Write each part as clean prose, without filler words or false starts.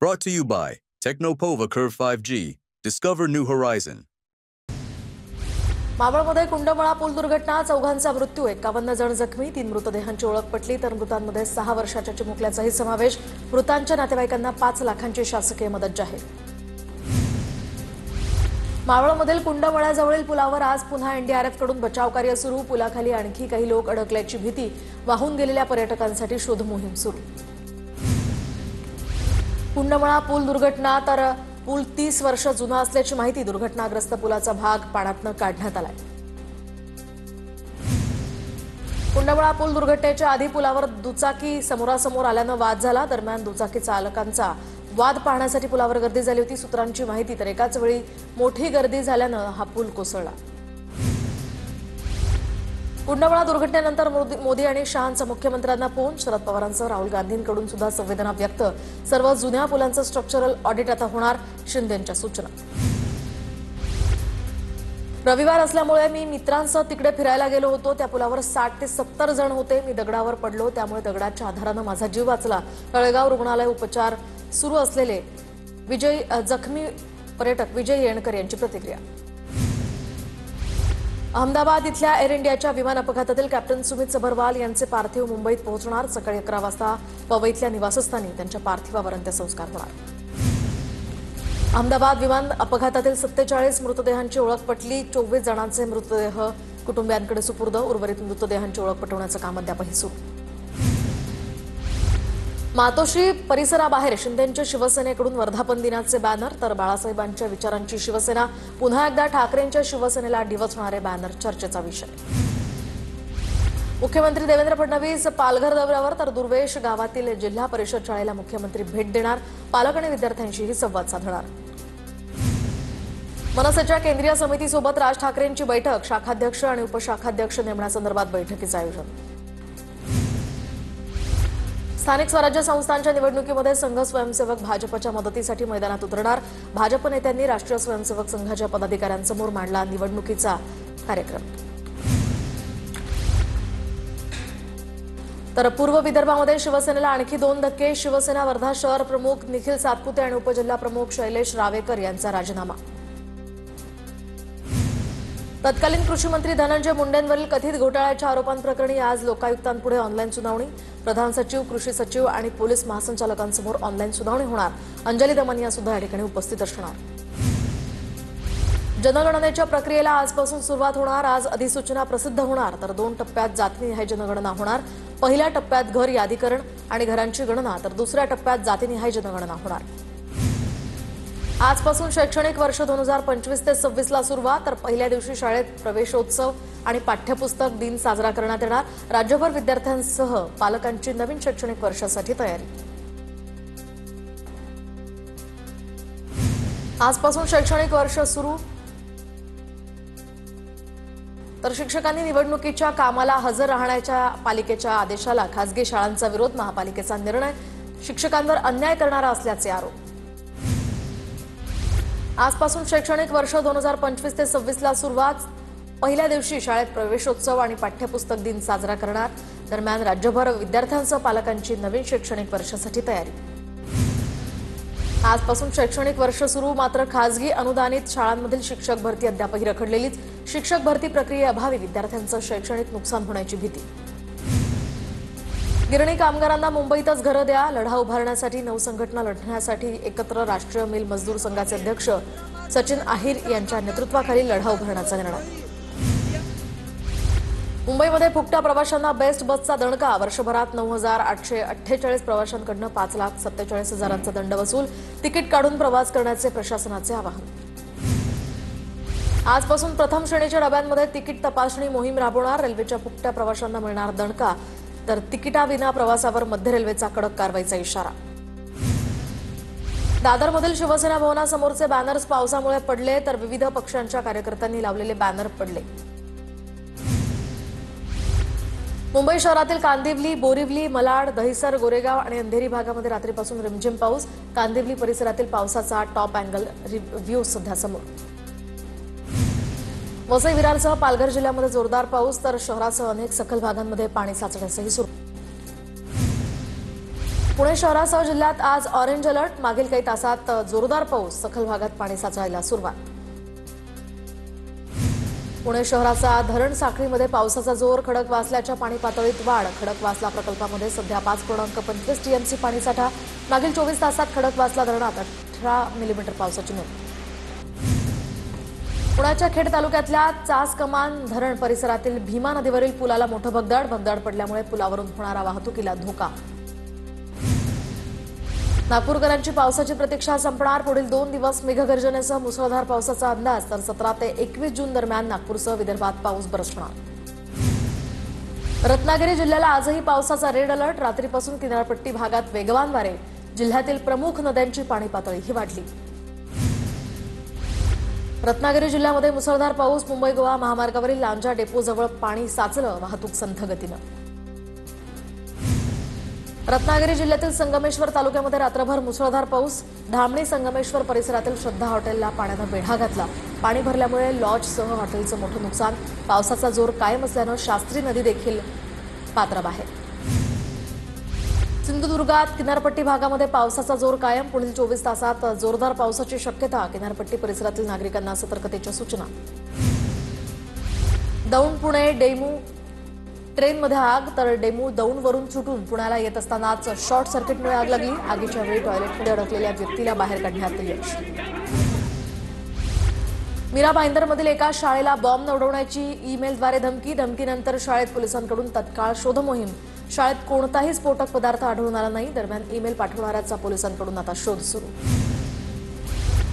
Brought to you by Technopova Curve 5G. Discover new horizon. मावळमध्ये कुंडमळा पूल दुर्घटना, चौघांचा मृत्यू, 51 जण जखमी, 3 मृतदेहांची ओळख पटली तर मृतांमध्ये 6 वर्षाच्या चिमुकल्याचाही समावेश. मृतांच्या नातेवाईकांना 5 लाखांची शासकीय मदत जाहीर. मावळमधील कुंडमळ्याजवळील पुलावर आज पुन्हा एनडीआरएफकडून बचाव कार्य सुरू. पुलाखाली आणखी काही लोक अडकल्याची भीती, वाहून गेलेल्या पर्यटकांसाठी शोध मोहीम सुरू. कुंडमळा पूल दुर्घटना, तर पूल 30 वर्ष जुना असल्याची माहिती. दुर्घटनाग्रस्त पुलाचा भाग पाण्यातून काढण्यात आलाय. कुंडमळा पूल दुर्घटनेच्या आधी पुलावर दुचाकी समोरासमोर आल्यानं वाद झाला. दरम्यान दुचाकी चालकांचा वाद पाहण्यासाठी पुलावर गर्दी झाली होती. सूत्रांची माहिती, तर एकाच वेळी मोठी गर्दी झाल्यानं हा पूल कोसळला. कुंडमळा दुर्घटनेनंतर मोदी आणि शहांचा मुख्यमंत्र्यांना फोन. शरद पवारांसह राहुल गांधींकडून सुद्धा संवेदना व्यक्त. सर्व जुन्या पुलांचं स्ट्रक्चरल ऑडिट आता होणार, शिंदेंच्या सूचना. रविवार असल्यामुळे मी मित्रांसह तिकडे फिरायला गेलो होतो. त्या पुलावर 60 ते 70 जण होते. मी दगडावर पडलो, त्यामुळे दगडाच्या आधारानं माझा जीव वाचला. तळेगाव रुग्णालय उपचार सुरू असलेले जखमी पर्यटक विजय येणकर यांची प्रतिक्रिया. अहमदाबाद इथल्या एअर इंडियाच्या विमान अपघातातील कॅप्टन सुमित सबरवाल यांचे पार्थिव मुंबईत पोहोचणार. सकाळी 11 वाजता पवईतल्या निवासस्थानी त्यांच्या पार्थिवावर अंत्यसंस्कार होणार. अहमदाबाद विमान अपघातातील 47 मृतदेहांची ओळख पटली. 24 जणांचे मृतदेह कुटुंबियांकडे सुपूर्द. उर्वरित मृतदेहांची ओळख पटवण्याचं काम अद्यापही सुरू. मातोश्री परिसराबाहेर शिंदेंच्या शिवसेनेकडून वर्धापन दिनाचे बॅनर, तर बाळासाहेबांच्या विचारांची शिवसेना. पुन्हा एकदा ठाकरेंच्या शिवसेनेला डिवचणारे बॅनर चर्चेचा विषय. मुख्यमंत्री देवेंद्र फडणवीस पालघर दौऱ्यावर, तर दुर्वेश गावातील जिल्हा परिषद शाळेला मुख्यमंत्री भेट देणार. पालक आणि विद्यार्थ्यांशीही संवाद साधणार. मनसेच्या केंद्रीय समितीसोबत राज ठाकरेंची बैठक. शाखाध्यक्ष आणि उपशाखाध्यक्ष नेमण्यासंदर्भात बैठकीचं आयोजन. स्थानिक स्वराज्य संस्थांच्या निवडणुकीमध्ये संघ स्वयंसेवक भाजपच्या मदतीसाठी मैदानात उतरणार. भाजप नेत्यांनी राष्ट्रीय स्वयंसेवक संघाच्या पदाधिकाऱ्यांसमोर मांडला निवडणुकीचा कार्यक्रम. तर पूर्व विदर्भामध्ये शिवसेनेला आणखी 2 धक्के. शिवसेना वर्धा शहर प्रमुख निखिल सातपुते आणि उपजिल्हा प्रमुख शैलेश रावेकर यांचा राजीनामा. तत्कालीन कृषी मंत्री धनंजय मुंडेंवरील कथित घोटाळ्याच्या आरोपांप्रकरणी आज लोकायुक्तांपुढे ऑनलाईन सुनावणी. प्रधान सचिव, कृषी सचिव आणि पोलीस महासंचालकांसमोर ऑनलाईन सुनावणी होणार. अंजली दमनिया सुद्धा या ठिकाणी उपस्थित असणार. जनगणनेच्या प्रक्रियेला आजपासून सुरुवात होणार. आज अधिसूचना प्रसिद्ध होणार, तर 2 टप्प्यात जातीनिहाय जनगणना होणार. पहिल्या टप्प्यात घर यादीकरण आणि घरांची गणना, तर दुसऱ्या टप्प्यात जातीनिहाय जनगणना होणार. आजपासून शैक्षणिक वर्ष 2025 ते 26 ला सुरुवात, तर पहिल्या दिवशी शाळेत प्रवेशोत्सव आणि पाठ्यपुस्तक दिन साजरा करण्यात येणार. राज्यभर विद्यार्थ्यांसह पालकांची नवीन शैक्षणिक वर्षासाठी तयारी. आजपासून शैक्षणिक वर्ष सुरू, तर शिक्षकांनी निवडणुकीच्या कामाला हजर राहण्याच्या पालिकेच्या आदेशाला खासगी शाळांचा विरोध. महापालिकेचा निर्णय शिक्षकांवर अन्याय करणारा असल्याचे आरोप. आजपासून शैक्षणिक वर्ष 2025 ते 26 ला सुरुवात. पहिल्या दिवशी शाळेत प्रवेशोत्सव आणि पाठ्यपुस्तक दिन साजरा करणार. दरम्यान राज्यभर विद्यार्थ्यांसह पालकांची नवीन शैक्षणिक वर्षासाठी तयारी. आजपासून शैक्षणिक वर्ष सुरू, मात्र खासगी अनुदानित शाळांमधील शिक्षक भरती अद्यापही रखडलेलीच. शिक्षक भरती प्रक्रियेअभावी विद्यार्थ्यांचं शैक्षणिक नुकसान होण्याची भीती. गिरणी कामगारांना मुंबईतच घरं द्या. लढा उभारण्यासाठी नवसंघटना लढण्यासाठी एकत्र राष्ट्रीय मिल मजदूर संघाचे अध्यक्ष सचिन अहिर यांच्या नेतृत्वाखाली लढा उभारण्याचा निर्णय. मुंबईमध्ये फुकट्या प्रवाशांना बेस्ट बसचा दणका. वर्षभरात 9,848 प्रवाशांकडून 5,47,000चा दंड वसूल. तिकीट काढून प्रवास करण्याचे प्रशासनाचे आवाहन. आजपासून प्रथम श्रेणीच्या डब्यांमध्ये तिकीट तपासणी मोहीम राबवणार. रेल्वेच्या फुकट्या प्रवाशांना मिळणार दणका, तर तिकिटाविना प्रवासावर मध्य रेल्वेचा कडक कारवाईचा इशारा. दादरमधील शिवसेना भवनासमोरचे बॅनर्स पावसामुळे पडले, तर विविध पक्षांच्या कार्यकर्त्यांनी लावलेले बॅनर पडले. मुंबई शहरातील कांदिवली, बोरिवली, malaड, दहिसर, गोरेगाव आणि अंधेरी भागामध्ये रात्रीपासून रिमझिम पाऊस. कांदिवली परिसरातील पावसाचा टॉप अँगल व्ह्यू सध्या समोर. वसई विरारसह पालघर जिल्ह्यामध्ये जोरदार पाऊस, तर शहरासह अनेक सखल भागांमध्ये पाणी साचण्यासही सुरू. पुणे शहरासह जिल्ह्यात आज ऑरेंज अलर्ट. मागील काही तासात जोरदार पाऊस, सखल भागात पाणी साचायला सुरुवात. पुणे शहराचा धरण साखळीमध्ये पावसाचा जोर. खडकवासल्याच्या पाणी पातळीत वाढ. खडकवासला प्रकल्पामध्ये सध्या 5.25 टीएमसी पाणीसाठा. मागील 24 तासात खडकवासला धरणात 18 मिलीमीटर पावसाची नोंद. पुण्याच्या खेड तालुक्यातल्या चासकमान धरण परिसरातील भीमा नदीवरील पुलाला मोठं भगदाड पडल्यामुळे पुलावरून होणारा वाहतुकीला धोका. नागपूरकरांची पावसाची प्रतीक्षा संपणार. पुढील 2 दिवस मेघगर्जनेसह मुसळधार पावसाचा अंदाज. तर 17 ते 21 जून दरम्यान नागपूरसह विदर्भात पाऊस बरसणार. रत्नागिरी जिल्ह्याला आजही पावसाचा रेड अलर्ट. रात्रीपासून किनारपट्टी भागात वेगवान वारे. जिल्ह्यातील प्रमुख नद्यांची पाणी पातळीही वाढली. रत्नागिरी जिल्ह्यामध्ये मुसळधार पाऊस. मुंबई गोवा महामार्गावरील लांजा डेपोजवळ पाणी साचलं. वाहतूक संथ गतीनं. रत्नागिरी जिल्ह्यातील संगमेश्वर तालुक्यामध्ये रात्रभर मुसळधार पाऊस. धामणी संगमेश्वर परिसरातील श्रद्धा हॉटेलला पाण्यानं वेढा घातला. पाणी भरल्यामुळे लॉजसह हॉटेलचं मोठं नुकसान. पावसाचा जोर कायम असल्यानं शास्त्री नदी देखील पात्राबाहेर. सिंधुदुर्गात किनारपट्टी भागामध्ये पावसाचा जोर कायम. पुढील 24 तासात जोरदार पावसाची शक्यता. किनारपट्टी परिसरातील नागरिकांना सतर्कतेच्या सूचना. दौंड पुणे डेमू ट्रेनमध्ये आग. तर डेमू दौंडवरून सुटून पुण्याला येत असतानाच शॉर्ट सर्किटमुळे आग लागली. आगीच्या वेळी टॉयलेटमध्ये अडकलेल्या व्यक्तीला बाहेर काढण्यात यश. मीरा भाईंदरमधील एका शाळेला बॉम्ब उडवण्याची ईमेलद्वारे धमकी. धमकीनंतर शाळेत पोलिसांकडून तत्काळ शोध मोहीम. शाळेत कोणताही स्फोटक पदार्थ आढळून आला नाही. दरम्यान ईमेल पाठवणाऱ्याचा पोलिसांकडून आता शोध सुरू.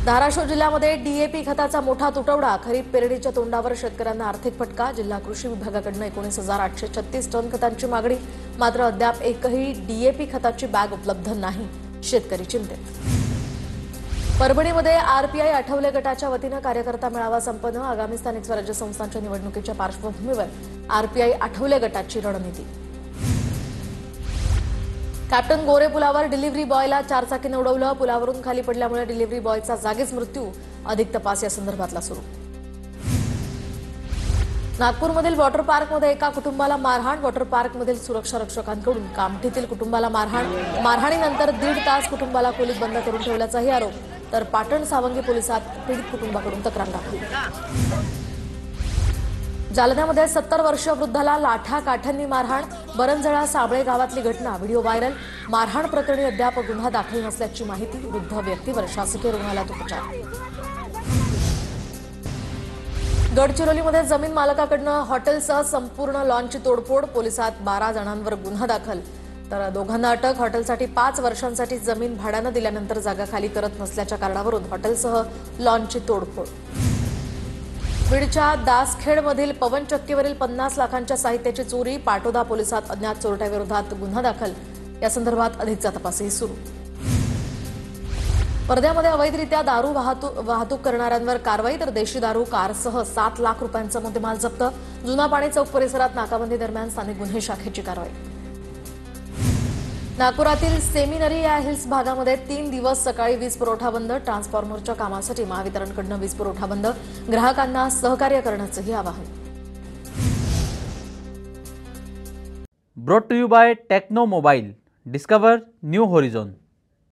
धाराशिव जिल्ह्यामध्ये डीएपी खताचा मोठा तुटवडा. खरीप पेरणीच्या तोंडावर शेतकऱ्यांना आर्थिक फटका. जिल्हा कृषी विभागाकडून 19,836 टन खतांची मागणी. मात्र अद्याप एकही डीएपी खताची बॅग उपलब्ध नाही. शेतकरी चिंतेत. परभणीमध्ये आरपीआय आठवले गटाच्या वतीनं कार्यकर्ता मेळावा संपन्न. आगामी स्थानिक स्वराज्य संस्थांच्या निवडणुकीच्या पार्श्वभूमीवर आरपीआय आठवले गटाची रणनीती. कॅप्टन गोरे पुलावर डिलिव्हरी बॉयला चारचाकीनं उडवलं. पुलावरून खाली पडल्यामुळे डिलिव्हरी बॉयचा जागीच मृत्यू. अधिक तपास या संदर्भातला सुरू. नागपूरमधील वॉटर पार्कमध्ये एका कुटुंबाला मारहाण. वॉटर पार्कमधील सुरक्षा रक्षकांकडून कामठीतील कुटुंबाला मारहाण. मारहाणीनंतर 1.5 तास कुटुंबाला खोलीत बंद करून ठेवल्याचाही आरोप. तर पाटण सावंगी पोलिसात पीडित कुटुंबाकडून तक्रार दाखल. जालन्यामध्ये 70 वर्षीय वृद्धाला लाठा-काठ्यांनी मारहाण. बरंजळा साबळे गावातली घटना. Video viral. मारहाण प्रकरणी अद्याप गुन्हा दाखल नसल्याची माहिती. वृद्ध व्यक्तीवर शासकीय रुग्णालयात उपचार. गडचिरोलीमध्ये जमीन मालकाकडनं हॉटेलसह संपूर्ण लॉनची तोडफोड. पोलिसात 12 जणांवर गुन्हा दाखल. तर दोघांना अटक. हॉटेलसाठी 5 वर्षांसाठी जमीन भाड्यानं दिल्यानंतर जागा खाली करत नसल्याच्या कारणावरून हॉटेलसह लॉनची तोडफोड. बीडच्या दासखेडमधील पवन चक्कीवरील 50 लाखांच्या साहित्याची चोरी. पाटोदा पोलिसात अज्ञात चोरट्याविरोधात गुन्हा दाखल. या संदर्भात अधिकचा तपासही सुरू. वर्ध्यामध्ये अवैधरित्या दारू वाहतूक करणाऱ्यांवर कारवाई. तर देशी दारू कारसह 7 लाख रुपयांचा मुद्देमाल जप्त. जुना पाणी चौक परिसरात नाकाबंदी दरम्यान स्थानिक गुन्हे शाखेची कारवाई. नागपुरातील सेमिनरी हिल्स भागामध्ये 3 दिवस सकाळी वीज पुरवठा बंद. ट्रान्सफॉर्मरच्या कामासाठी महावितरणकडून वीज पुरवठा बंद. ग्राहकांना सहकार्य करण्याचंही आवाहन. Brought to you by Tecno mobile. Discover new होरिझॉन.